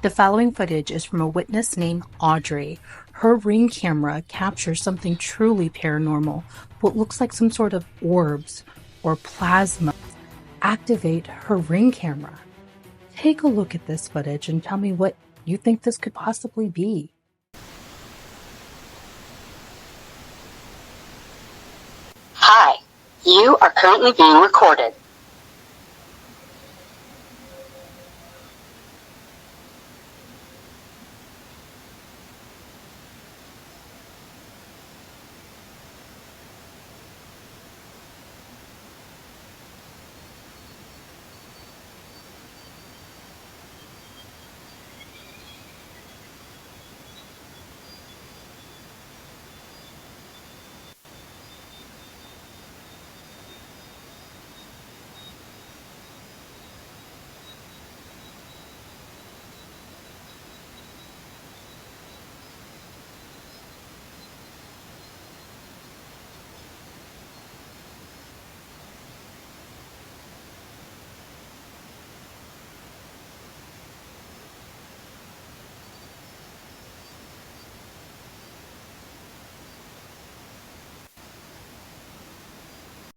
The following footage is from a witness named Audrey. Her Ring camera captures something truly paranormal, what looks like some sort of orbs or plasma activate her Ring camera. Take a look at this footage and tell me what you think this could possibly be. Hi, you are currently being recorded.